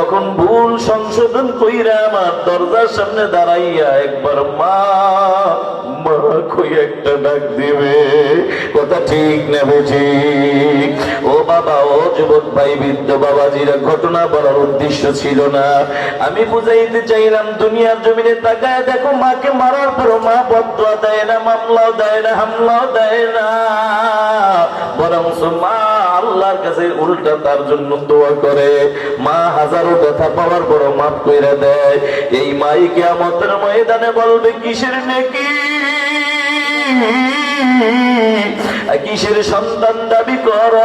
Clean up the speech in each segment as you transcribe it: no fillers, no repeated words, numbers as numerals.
তখন ভুল সংশোধন কইরা আমার দরজার সামনে দাঁড়াইয়া একবার মা মা কই একটা ডাক দিবে। কথা ঠিক না ঠিক? ও বাবা, ও যুবক ভাই, বৃদ্ধ বাবাজিরা, ঘটনা বলার উদ্দেশ্য ছিল না, আমি বুঝাইতে চাইলাম দুনিয়ার জমিনে তাকায় দেখো, মাকে মারার পর মা বদয়া দেয় না, মামলাও দেয় না, হামলাও দেয় না, বরং মা আল্লাহর কাছে উল্টা তার জন্য দোয়া করে। মা হাজারো ব্যথা পাওয়ার পর মাফ কইরা দেয়। এই মাই কিয়ামতের ময়দানে বলবে, কিসের নেকি, কিসের সন্তান দাবি কর,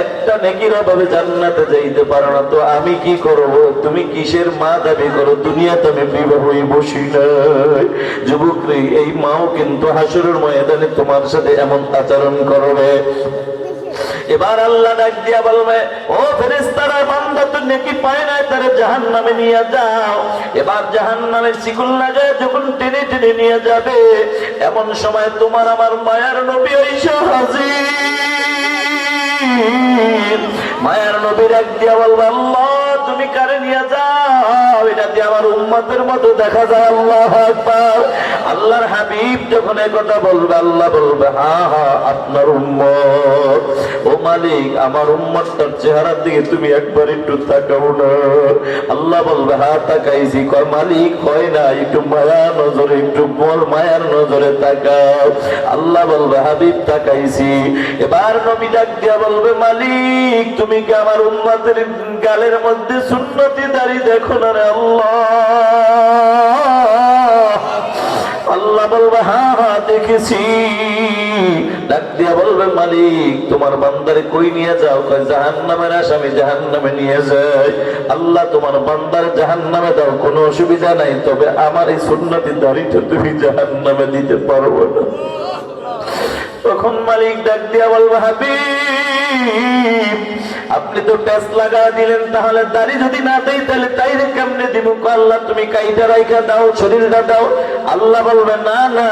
একটা নেকির অভাবে জান্নাতে যাইতে পারো না, তো আমি কি করব? তুমি কিসের মা দাবি করো? দুনিয়াতে আমি বিবাহই বসি নাই। যুবক রে, এই মাও কিন্তু হাসরের ময়দানে তোমার সাথে এমন আচরণ করবে। এবার আল্লাহ ডাক দিয়া বলবে, ও ফেরেশতারা, বান্দা তো নেকি পায় না, তারে জাহান্নামে নিয়ে যাও। এবার জাহান্নামের শিকল লাগায় যখন টেনে টেনে নিয়ে যাবে, এমন সময় তোমার আমার মায়ার নবী আইসা হাজির। মায়ার নবী ডাক দিয়া বলবে, আল্লাহ তুমি কারে নিয়ে যাও? এটা দিয়ে আমার উম্মতের মতো দেখা যায়। আল্লাহু আকবার। আল্লাহর হাবিব যখন এই কথা বলবে, আল্লাহ বলবে, হ্যাঁ হ্যাঁ আপনার উম্মত। ও মালিক, আমার উম্মতটার চেহারার দিকে তুমি একবার একটু তাকাও না? আল্লাহ বলবে, হ্যাঁ তাকাইছি। কয় মালিক হয় না, একটু মায়ার নজরে, একটু বল মায়ার নজরে তাকাও। আল্লাহ বলবে, হাবিব তাকাইছি। এবার নবী ডাক দিয়া বলবে, মালিক তুমি কি আমার উম্মতের গালের মধ্যে সুন্নতি দাড়ি দেখো না রে আল্লাহ? আল্লাহ বলবে, হ্যাঁ হ্যাঁ দেখেছি। ডাক দিয়া বলবে, মালিক তোমার বান্দারে কই নিয়ে যাও? কয় জাহান্নামের আসামি, জাহান্নামে নিয়ে যায়। আল্লাহ তোমার বান্দার জাহান্নামে দাও, কোনো অসুবিধা নাই, তবে আমার এই সুন্নতি দাড়িটা তুমি জাহান্নামে দিতে পারবো না। তখন মালিক ডাক দিয়া বলবে, হাবিব আপনি তো প্যাঁচ লাগা দিলেন, তাহলে দাড়ি যদি না দেই তাহলে তাইরে কেমনে দিব? আল্লাহ তুমি কাইটা রাইখা দাও, শরীরটা দাও। আল্লাহ বলবে, না না,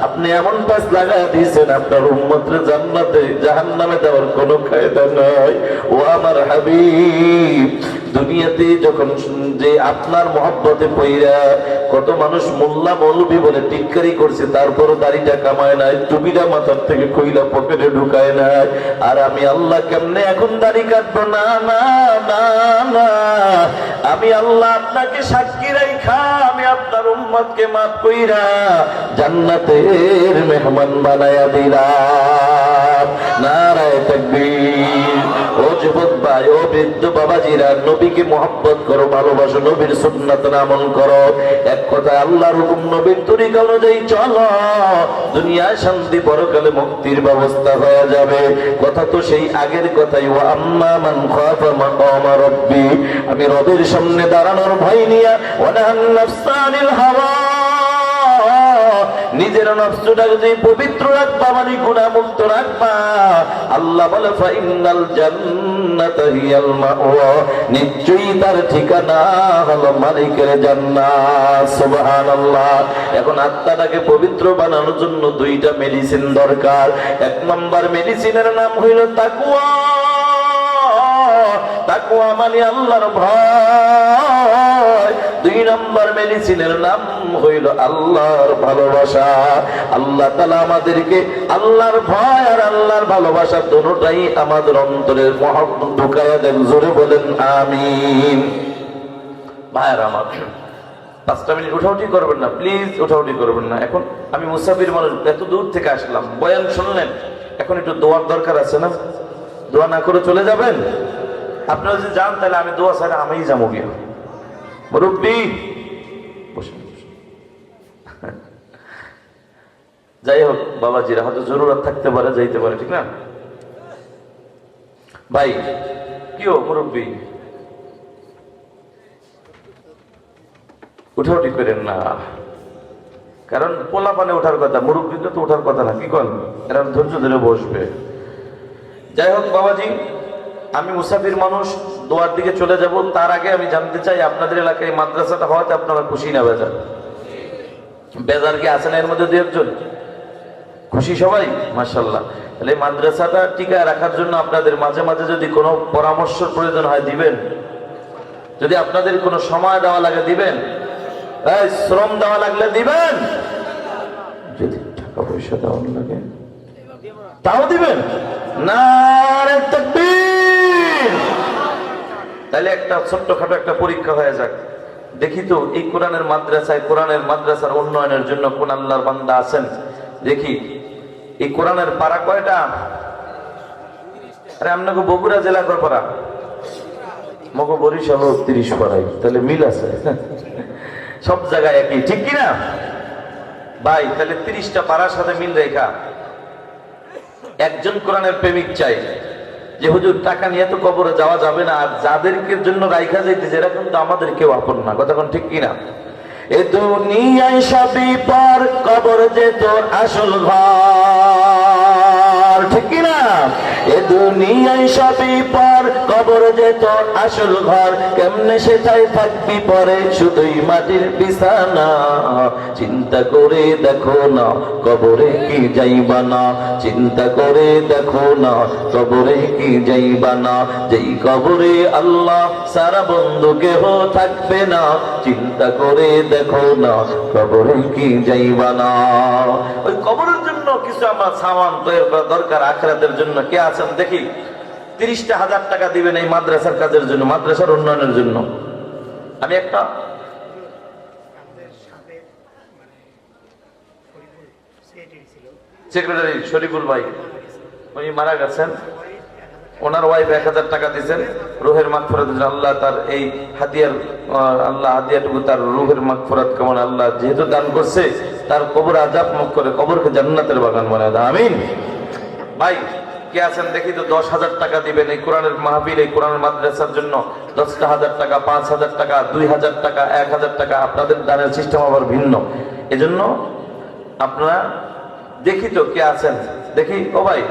আপনি এমন প্যাঁচ লাগা দিয়েছেন, আপনার উম্মতরে জান্নাতে জাহান্নামে দেওয়ার কোনো কায়দা নাই। ও আমার হাবিব, দুনিয়াতে যখন যে আপনার মহব্বতে পইরা কত মানুষ মোল্লা মৌলবি বলে টিটকারি করছে, তারপরও দাড়িটা কামায় নাই, টুপিটা মাথার থেকে কইলা পকেটে ঢুকায় নাই। আর আমি আল্লাহ কেমনে এখন দাড়ি কাটবো? না না না না, আমি আল্লাহ আপনাকে সাক্ষী রাইখা আমি আপনার উম্মতকে মাফ কইরা জান্নাতের মেহমান বানায়া দিলাম। নারায়ে তাকবীর। ও যুবক ভাই, ও বৃদ্ধ বাবাজিরা, নবীকে মহব্বত করো, ভালোবাসো, নবীর সুন্নাত আমল করো। এক কথায় আল্লাহর হুকুম, নবীর তরিকা অনুযায়ী চলো, দুনিয়ায় শান্তি, পরকালে মুক্তির ব্যবস্থা হয়ে যাবে। কথা তো সেই আগের কথাই, ওয়া আম্মা মান খাফা মাকামা রাব্বি, আমি রবের সামনে দাঁড়ানোর ভয় নিয়া, ওয়া নাহান নাফসা আনিল হাওয়া, নিজের নফসটাকে যে পবিত্র রাখবা, মানে গুনাহ মুক্ত রাখবা। আল্লাহ বলে, ফাইনাল জান্নাতা হিয়াল মাওয়া, নিশ্চয়ই তার ঠিকানা হলো মালিকের জান্নাত। সুবহানাল্লাহ। এখন আত্মাটাকে পবিত্র বানানোর জন্য দুইটা মেডিসিন দরকার। এক নাম্বার মেডিসিনের নাম হইল তাকওয়া। তাকওয়া মানে আল্লাহর ভয়। দুই নম্বর মেডিসিনের নাম হইল আল্লাহর ভালোবাসা। আল্লাহ তাআলা আমাদেরকে আল্লাহর ভয় আর আল্লাহর ভালোবাসা দুটোটাই আমাদের অন্তরের মহব্বত ঢুকায়া দেন। জোরে বলেন আমিন। ভাইরা আমার, 5টা মিনিট উঠাউঠি করবেন না প্লিজ, উঠাউঠি করবেন না। এখন আমি মুসাফির মানুষ, এত দূর থেকে আসলাম, বয়ান শুনলেন, এখন একটু দোয়ার দরকার আছে না? দোয়া না করে চলে যাবেন? আপনারা যদি যান তাহলে আমি দোয়া ছাড়া আমিই যাবো গিয়ে। মুরব্বি বসুন। যাই হোক বাবাজিরা, হয়তো জরুরত থাকতে পারে, যাইতে পারে, ঠিক না ভাই? কি ও মুরব্বি, উঠাউঠি করেন না, কারণ পোলা পানে ওঠার কথা, মুরব্বিকে তো ওঠার কথা না। কি করেন? এরা ধৈর্য ধরে বসবে। যাই হোক বাবাজি, আমি মুসাফির মানুষ, দোয়ার দিকে চলে যাব। তার আগে আমি জানতে চাই, আপনাদের এলাকায় মাদ্রাসাটা হওয়াতে আপনারা খুশি না বেজার? বেজার কি আছে না এর মধ্যে? 2 একজন খুশি সবাই? মাশাআল্লাহ। তাহলে মাদ্রাসাটা টিকায় রাখার জন্য আপনাদের মাঝে মাঝে যদি কোনো পরামর্শের প্রয়োজন হয় দিবেন। যদি আপনাদের কোনো সময় দেওয়া লাগে দিবেন, শ্রম দেওয়া লাগলে দিবেন, যদি টাকা পয়সা দেওয়া লাগে তাও দিবেন। নারে তাকবীর। তাহলে একটা ছোট্টখাটো একটা পরীক্ষা হয়ে যাক, দেখি তো এই কোরআনের মাদ্রাসায়, কোরআনের মাদ্রাসার উন্নয়নের জন্য কোন আল্লাহর বান্দা আছেন দেখি। এই কোরআনের পাড়া কয়টা? আরে আপনাকে বগুড়া জেলা কয় পাড়া? মগো বরিশাল 30 পাড়াই, তাহলে মিল আছে। সব জায়গায় একই, ঠিক কিনা ভাই? তাহলে 30টা পাড়ার সাথে মিল রেখা একজন কোরআনের প্রেমিক চাই যে হুজুর টাকা নিয়ে তো কবরে যাওয়া যাবে না, আর যাদেরকে জন্য রাইখা যাইতেছে এরা কিন্তু আমাদের কেউ আপন না। কথা কোন ঠিক কিনা? এ দুনিয়ায় সবই পর, কবর যে তোর আসল ঘর, ঠিক কিনা? এ দুনিয়ায় সবই পর, কবর যে তোর আসল ঘর। কেমনে সেটাই থাকবি পরে, শুধুই মাটির বিছানা। চিন্তা করে দেখো না কবরে কি যাইবা না, চিন্তা করে দেখো না কবরে কি যাইবা না। যেই কবরে আল্লাহ সারা বন্ধু কেহ থাকবে না, চিন্তা করে দেখো না কবরে কি যাইবা না। ওই কবরের জন্য কিছু আমার সামান তৈরি করা দরকার আখিরাতের জন্য। কে আছেন দেখি? 30,000 টাকা দিবেন এই মাদ্রাসার কাজের জন্য, মাদ্রাসার উন্নয়নের জন্য। আমি একটা সেক্রেটারি শরীফুল ভাই, উনি মারা গেছেন, ওনার ওয়াইফ 1000 টাকা দিয়েছেন রুহের মাগফিরাত। আল্লাহ তার এই হাদিয়ার, আল্লাহ হাদিয়াটুকু তার রুহের মাগফিরাত কেমন আল্লাহ যেহেতু দান করছে, তার কবর আযাব মুক্ত করে কবরকে জান্নাতের বাগান বানায় দাও, আমিন। ভাই কে আছেন দেখি তো? 10,000 টাকা দিবেন এই কোরআনের মাহফিল, এই কোরআনের মাদ্রাসার জন্য। 10,000 টাকা, 5,000 টাকা, 2,000 টাকা, 1,000 টাকা। আপনাদের দানের সিস্টেম আবার ভিন্ন, এজন্য আপনারা দেখি তো কে আছেন দেখি। ও ভাই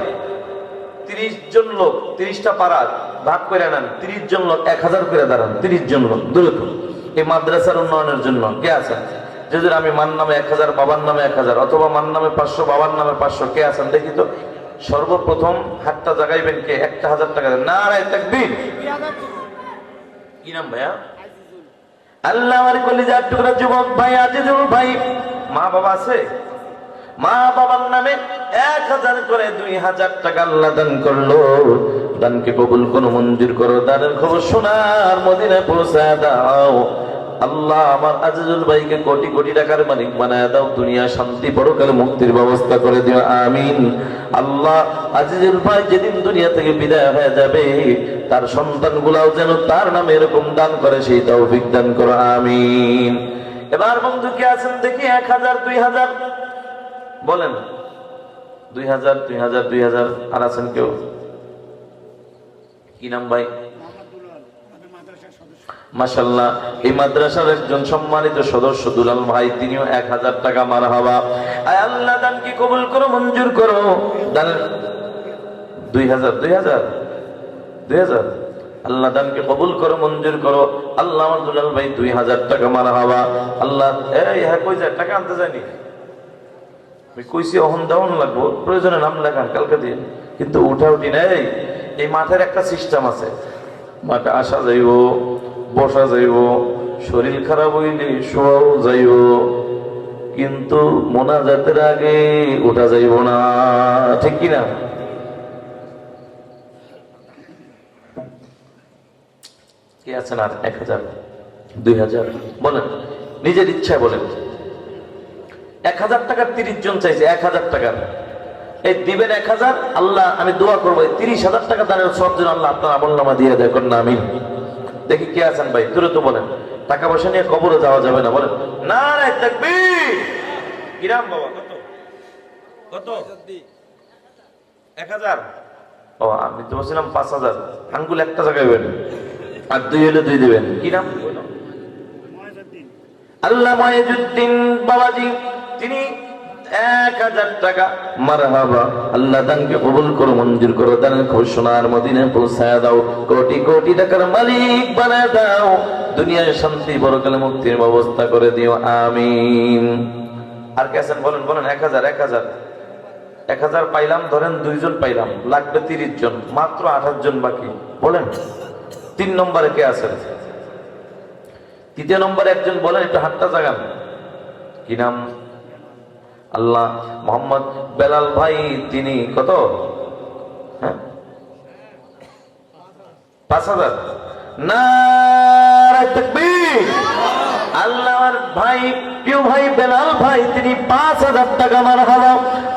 30 জন লোক, 30টা পাড়া ভাগ করে নেন, 30 জন লোক 1000 করে দাঁড়ান, 30 জন লোক দ্রুত এই মাদ্রাসার উন্নয়নের জন্য কে আছেন? যদি আমি মান নামে 1000, বাবার নামে 1000, অথবা মান নামে 500, বাবার নামে 500, কে আছেন দেখি তো? সর্বপ্রথম হাতটা জাগাইবেন কে? 1000 টাকা দেন। নারে তাকবীর। কি নাম ভাইয়া? আল্লাহ আমার কলিজার টুকরা যুবক ভাই আজিজুল ভাই। মা বাবা আছে? মা বাবার নামে 1000 করে 2000 টাকা আল্লাহ দান করলো। দানকে কবুল করো, মঞ্জুর করো, দানের খবর সোনার মদিনায় পৌঁছায় দাও। আল্লাহ আমার আজিজুল ভাইকে কোটি কোটি টাকার মালিক বানায় দাও, দুনিয়া শান্তি পরকালে মুক্তির ব্যবস্থা করে দিও, আমিন। আল্লাহ আজিজুল ভাই যেদিন দুনিয়া থেকে বিদায় হয়ে যাবে, তার সন্তানগুলাও যেন তার নামে এরকম দান করে, সেই তৌফিক দান করো, আমিন। এবার বন্ধু কে আছেন দেখি? 1000, 2000 বলেন। 2000, 2000, 2000। আর আছেন কেউ? কি নাম ভাই? মাশাআল্লাহ, এই মাদ্রাসার একজন সম্মানিত সদস্য দুলাল ভাই, তিনিও 1000 টাকা। মারহাবা। আয় আল্লাহ দান কি কবুল করো, মঞ্জুর করো। দান 2000, 2000, 2000। আল্লাহ দানকে কবুল করো, মঞ্জুর করো। আল্লাহ আমার দুলাল ভাই 2000 টাকা। মারহাবা। আল্লাহ এই হ্যাঁ কই যায়? টাকা আনতে যায়নি? কইছি অহন দেওয়ান লাগবো, প্রয়োজনে নাম লেখান কালকে দিন, কিন্তু উঠা উঠি নেই। এই মাঠের একটা সিস্টেম আছে, মাঠে আসা যাইব, বসা যাইব, শরীর খারাপ হইলে শোয়াও যাইব, কিন্তু মোনাজাতের আগে উঠা যাইব না, ঠিক কিনা? কে আছেন আর? 1000, 2000 বলেন, নিজের ইচ্ছায় বলেন। 1000 টাকার 30 জন চাইছে, 1000 টাকার এই দিবেন 1000। আল্লাহ আমি দোয়া করবো 30,000 টাকা দানের সব যেন আল্লাহ আপনার আমলনামা দিয়ে দেয়, করেন না আমিন। দেখি কে আছেন ভাই? দ্রুত বলেন। টাকা পয়সা নিয়ে কবরে যাওয়া যাবে না, বলেন। নারে তাকবীর। কিরাম বাবা কত? কত? 1000। ও আমি তো বলছিলাম 5000। আঙ্গুল একটা জায়গায় বেন, আর 2 হলে 2 দিবেন। কি নাম? আল্লাহ মহিউদ্দিন বাবাজি, তিনি 1000 টাকা। মারহাবা। আল্লাহ দানকে কবুল করো, মঞ্জুর করো, দানের খবর সোনার মদিনায় পৌঁছায় দাও, কোটি কোটি টাকার মালিক বানায় দাও, দুনিয়ায় শান্তি পরকালে মুক্তির ব্যবস্থা করে দিও, আমিন। আর কে আছেন বলেন? বলেন 1000, 1000, 1000 পাইলাম, ধরেন 2 জন পাইলাম, লাগবে 30 জন, মাত্র 28 জন বাকি, বলেন। 3 নম্বরে কে আছেন? তৃতীয় নম্বরে একজন বলেন, একটু হাতটা জাগান, কি নাম? আল্লাহ, মোহাম্মদ বেলাল ভাই, তিনি কত? হ্যাঁ, 5,000। নারায়ে তাকবীর। আল্লাহর ভাই, প্রিয় ভাই বেলাল ভাই, তিনি 5,000 টাকা মারহাবা।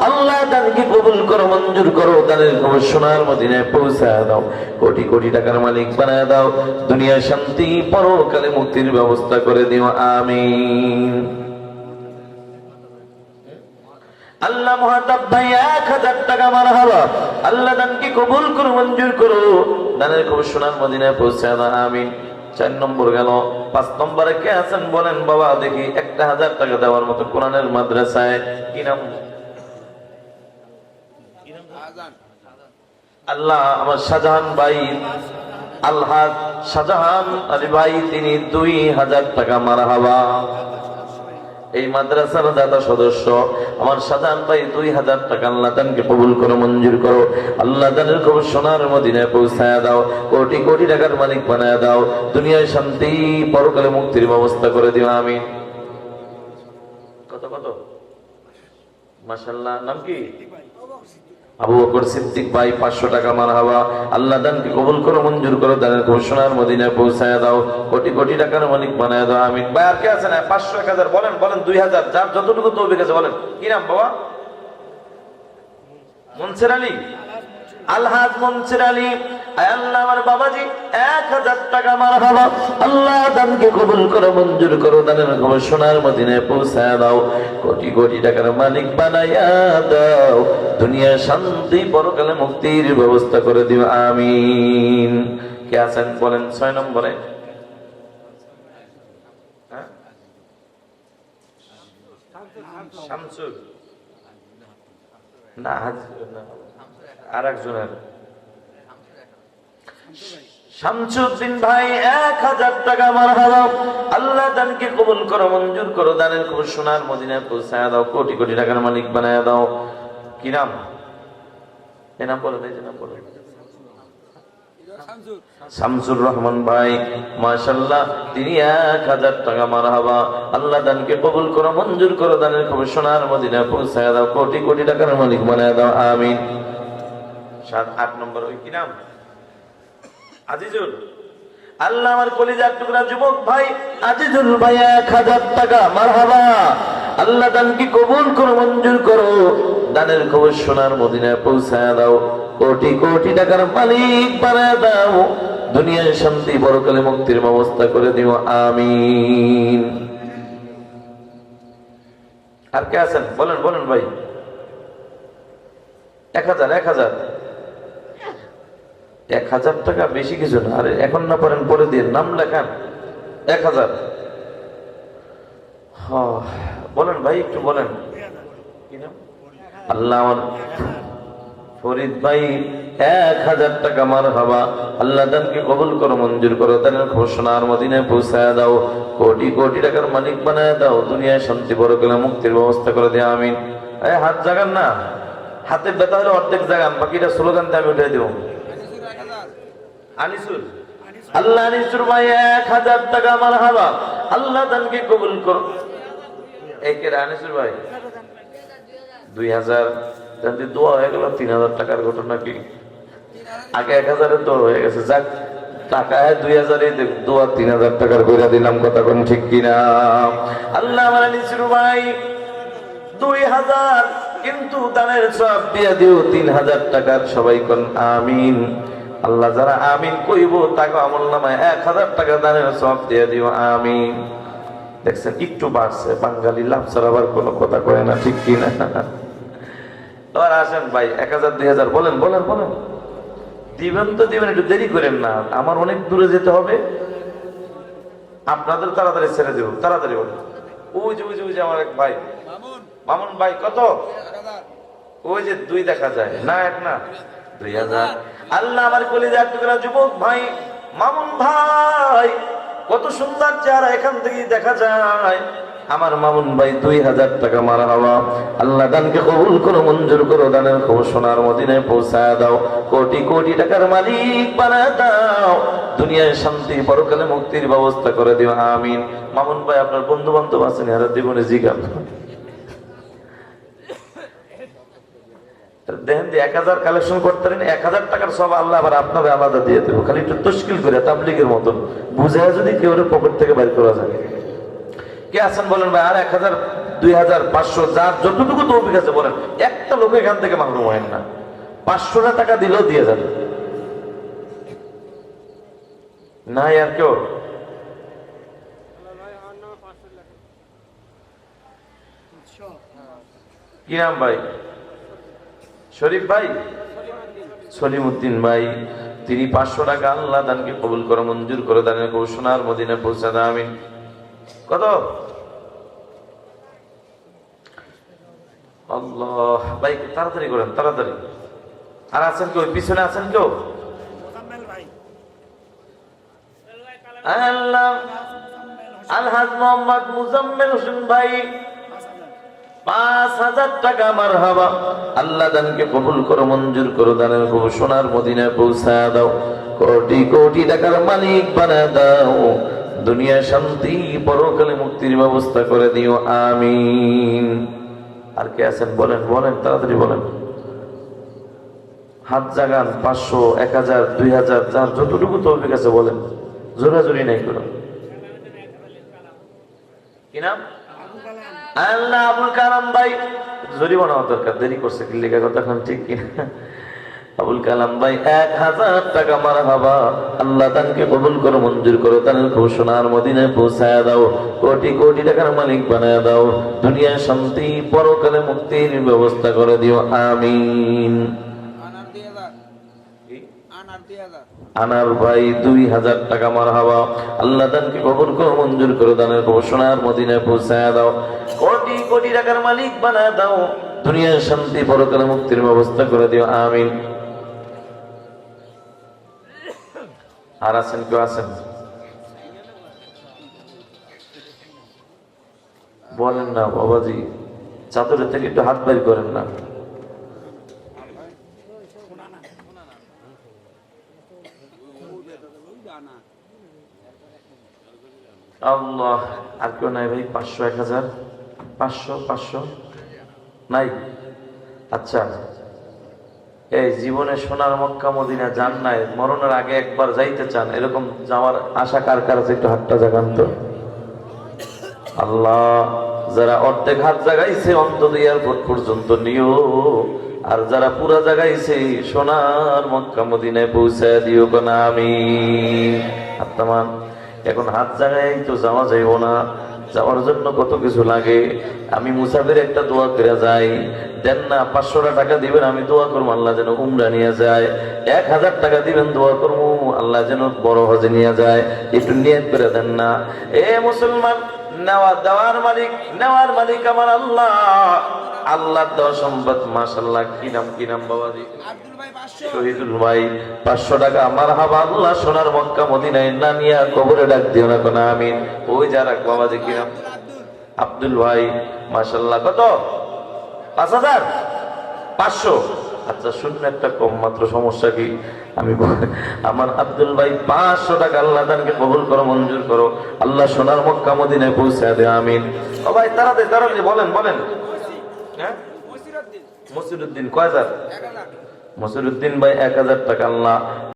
আল্লাহ দানকে কবুল করো, মঞ্জুর করো, দানের খবর সোনার মদিনায় পৌঁছায় দাও, কোটি কোটি টাকার মালিক বানায় দাও, দুনিয়ায় শান্তি, পরকালে মুক্তির ব্যবস্থা করে দিও, আমিন। আল্লাহ মুহাতাব ভাই 1,000 টাকা মারহাবা। আল্লাহ দানকে কবুল করো, মঞ্জুর করো, দানের খবর সোনার মদিনায় পৌঁছায় দাও, আমিন। 4 নম্বর গেল। 5 নম্বরে কে আছেন বলেন বাবা দেখি, 1,000 টাকা দেওয়ার মতো কোরআনের মাদ্রাসায়, কি নাম? আল্লাহ আমার শাহজাহান ভাই, আলহাজ শাহজাহান আলী ভাই, তিনি 2,000 টাকা মারহাবা। এই মাদ্রাসার দাতা সদস্য আমার শাহজাহান ভাই 2,000 টাকা। আল্লাহ দানকে কবুল করো, মঞ্জুর করো, আল্লাহ দানের খবর সোনার মদিনায় পৌঁছায় দাও, কোটি কোটি টাকার মালিক বানায় দাও, দুনিয়ায় শান্তি, পরকালে মুক্তির ব্যবস্থা করে দিও, আমিন। কত কত? মাশাআল্লাহ। নাম কি? আবু বকর সিদ্দিক ভাই 500 টাকা মারহাবা। আল্লাহ দানকে কবুল করো, মঞ্জুর করো, দানের খবর সোনার মদিনায় পৌঁছায় দাও, কোটি কোটি টাকার মালিক বানায় দাও, আমিন। ভাই আর কে আছেন? 500, 1,000 বলেন, বলেন 2,000, যার যতটুকু তৌফিক আছে বলেন। কি নাম বাবা? মনসুর আলী, আলহাজ মনসুর আলী। আল্লাহ আমার বাবাজি 1,000 টাকা মারহাবা। আল্লাহ দানকে কবুল করো, মঞ্জুর করো, দানের খবর সোনার মদিনায় পৌঁছায় দাও, কোটি কোটি টাকার মালিক বানাইয়া দাও, দুনিয়া শান্তি, পরকালে মুক্তির ব্যবস্থা করে দিও, আমিন। কে আছেন বলেন 6 নম্বরে? শামসুর না, আর একজনের শামসুদ্দিন ভাই 1,000 টাকা মারহাবা। আল্লাহ দানকে কবুল করো, মঞ্জুর করো, দানের খবর সোনার মদিনায় পৌঁছায় দাও, কোটি কোটি টাকার মালিক বানায় দাও। কি নাম? এ নাম বলে দেয়, নাম বলে। শামসুর রহমান ভাই, মাশাআল্লাহ, তিনি 1,000 টাকা মারহাবা। আল্লাহ দানকে কবুল করো, মঞ্জুর করো, দানের খবর সোনার মদিনায় পৌঁছায় দাও, কোটি কোটি টাকার মালিক বানায় দাও, আমিন। 7, 8 নম্বর ওই কি নাম? আজিজুল। আল্লাহ আমার কলিজার টুকরা যুবক ভাই আজিজুল ভাই 1,000 টাকা মারহাবা। আল্লাহ দানকে কবুল করো, মঞ্জুর করো, দানের খবর সোনার মদিনায় পৌঁছায় দাও, কোটি কোটি টাকার মালিক বানায় দাও, দুনিয়ায় শান্তি, পরকালে মুক্তির ব্যবস্থা করে দিও, আমিন। আর কে আছেন বলেন, বলেন ভাই। 1,000, 1,000, 1,000 টাকা বেশি কিছু না। আরে এখন না পারেন পরে দিয়ে নাম লেখান। 1,000 বলেন ভাই, একটু বলেন। কি নাম? আল্লাহ ফরিদ ভাই 1,000 টাকা মারহাবা। আল্লাহ দানকে কবুল করো, মঞ্জুর করো, দানের খবর সোনার মদিনায় পৌঁছায় দাও, কোটি কোটি টাকার মালিক বানায় দাও, দুনিয়ায় শান্তি, পরকালে মুক্তির ব্যবস্থা করে দিও, আমিন। হাত জাগান না, হাতে ব্যথা হলে অর্ধেক জাগান, বাকিটা স্লোগান দিয়ে আমি উঠে দেব। আনিসুর, আল্লাহ আনিসুর ভাই 1,000 টাকা মারহাবা। আল্লাহ দানকে কবুল করো। একের আনিসুর ভাই 2,000, যদি দোয়া হয়ে গেল 3,000 টাকার ঘটনা কি? আগে 1,000 দোয়া হয়ে গেছে, যাক টাকা 2,000, দোয়া 3,000 টাকার কইরা দিলাম, কথা কোন ঠিক কিনা? আল্লাহ আমার আনিসুর ভাই 2,000, কিন্তু দানের সব দিয়ে দিও 3,000 টাকার, সবাই কোন আমিন। আল্লাহ যারা আমিন কইব তাকে আমলনামায় 1,000 টাকা দানের সব দিয়ে দিও, আমিন। দেখছেন একটু বাড়ছে, বাঙালি লাভ ছাড়া আবার কোনো কথা কয় না, ঠিক কিনা? এবার আসেন ভাই 1,000, 2,000 বলেন, বলেন, বলেন। দিবেন তো দিবেন, একটু দেরি করেন না, আমার অনেক দূরে যেতে হবে, আপনাদের তাড়াতাড়ি ছেড়ে দেব, তাড়াতাড়ি বলেন। ওই যে ওই যে ওই যে আমার এক ভাই মামুন ভাই, কত? ওই যে 2 দেখা যায় না, 1 না, 2,000। আল্লাহ আমার কলিজার টুকরা যুবক ভাই মামুন ভাই কত সুন্দর চেহারা এখান থেকে দেখা যায়। আমার মামুন ভাই 2000 টাকা মারহাবা। আল্লাহ দানকে কবুল করো, মঞ্জুর করো, দানের খবর সোনার মদিনায় পৌঁছায় দাও, কোটি কোটি টাকার মালিক বানায় দাও, দুনিয়ায় শান্তি পরকালে মুক্তির ব্যবস্থা করে দিও, আমিন। মামুন ভাই আপনার বন্ধু বান্ধব আছেন, এরা জীবনে জিজ্ঞাপ দেখেন যে 1000 কালেকশন করতে পারেন, 1000 টাকার সব আল্লাহ আবার আপনাদের আলাদা দিয়ে দেবো। খালি একটু তশকিল করে তাবলীগের মতন বুঝায় যদি কেউ পকেট থেকে বের করা যায়। কে আছেন বলেন ভাই? আর 1000, 2000, 500 যার যতটুকু তৌফিক আছে বলেন। একটা লোক এখান থেকে মাহরুম হয় না। 500 টাকা দিলেও দিয়ে যাবে। নাই আর কেউ? কি নাম ভাই? শরীফ ভাই, সলিমউদ্দিন ভাই, তিনি 500 টাকা আল্লাহ দানকে কবুল করে, মঞ্জুর করে, দানের কবুল সোনার মদিনায় পৌঁছে দাও, আমিন। কত? আল্লাহ ভাই তাড়াতাড়ি করেন, তাড়াতাড়ি। আর আছেন কেউ? পিছনে আছেন কেউ? আল্লাহ আলহাজ মোহাম্মদ মুজাম্মেল হোসেন ভাই 5000 টাকা মারহাবা। আল্লাহ দানকে কবুল করো, মঞ্জুর করো, দানের কবুল সোনার মদিনায় পৌঁছায় দাও, কোটি কোটি টাকার মালিক বানায় দাও, দুনিয়ায় শান্তি পরকালে মুক্তির ব্যবস্থা করে দিও, আমিন। আর কে আছেন বলেন, বলেন, তাড়াতাড়ি বলেন। হাত জাগান। 500, 1000, 2000 যার যতটুকু তৌফিক আছে বলেন, জোরাজুরি নাই করো। কি নাম? আল্লাহ আবুল কালাম ভাই। জরিমানা দরকার, দেরি করছে কি লেখা কথা এখন ঠিক কিনা? আবুল কালাম ভাই 1000 টাকা মারহাবা। আল্লাহ দানকে কবুল করো, মঞ্জুর করো, দানের কবুল সোনার মদিনায় পৌঁছায় দাও, কোটি কোটি টাকার মালিক বানায় দাও, দুনিয়ায় শান্তি পরকালে মুক্তির ব্যবস্থা করে দিও, আমিন। আনার ভাই 2000 টাকা মারহাবা। আল্লাহ দানকে কবুল করো, মঞ্জুর করো, দানের কবুল সোনার মদিনায় পৌঁছায় দাও, কোটি কোটি টাকার মালিক বানায় দাও, দুনিয়ায় শান্তি পরকালে মুক্তির ব্যবস্থা করে দিও, আমিন। আর আছেন কেউ? আছেন বলেন না বাবাজি, চাদরের থেকে একটু হাত বাইর করেন না। আল্লাহ, আর কেউ নাই ভাই? 500, 1000, 500 নাই? আচ্ছা, এই জীবনে সোনার মক্কা মদিনা যান নাই, মরণের আগে একবার যাইতে চান, এরকম যাওয়ার আশা কার কার আছে? একটু হাতটা জাগান তো। আল্লাহ, যারা অর্ধেক হাত জাগাইছে অন্তত এয়ারপোর্ট পর্যন্ত নিও, আর যারা পুরা জাগাইছে সোনার মক্কা মদিনায় পৌঁছায় দিও কোনা, আমিন। আত্মান এখন হাত জাগাই তো যাওয়া যাইব না, যাওয়ার জন্য কত কিছু লাগে। আমি মুসাফির একটা দোয়া করে যাই, দেন না 500 টাকা দিবেন, আমি দোয়া করবো আল্লাহ যেন উমরা নিয়ে যায়। 1000 টাকা দিবেন, দোয়া করবো আল্লাহ যেন বড় হজে নিয়ে যায়। একটু নিয়ত করে দেন না। এ মুসলমান, দেওয়ার মালিক আমার আল্লাহ। আল্লাহ দেওয়া সম্পদ মাশাআল্লাহ। কি নাম বাবাজি? শহীদুল ভাই 500 টাকা মারহাবা। আল্লাহ সোনার মক্কা মদিনায় না নিয়া কবরে ডাক দিও না কোন, আমিন। ওই যারা বাবাজি কি নাম? আব্দুল ভাই মাশাআল্লাহ। কত? 5500। আচ্ছা শূন্য একটা কম মাত্র, সমস্যা কি? আমি আমার আব্দুল ভাই 500 টাকা আল্লাহ দানকে কবুল করো, মঞ্জুর করো, আল্লাহ সোনার মক্কা মদিনায় পৌঁছায় দে, আমিন। ও ভাই তাড়াতাড়ি বলেন। হ্যাঁ, মসিরুদ্দিন কয় হাজার? মসিরুদ্দিন ভাই 1000 টাকা আল্লাহ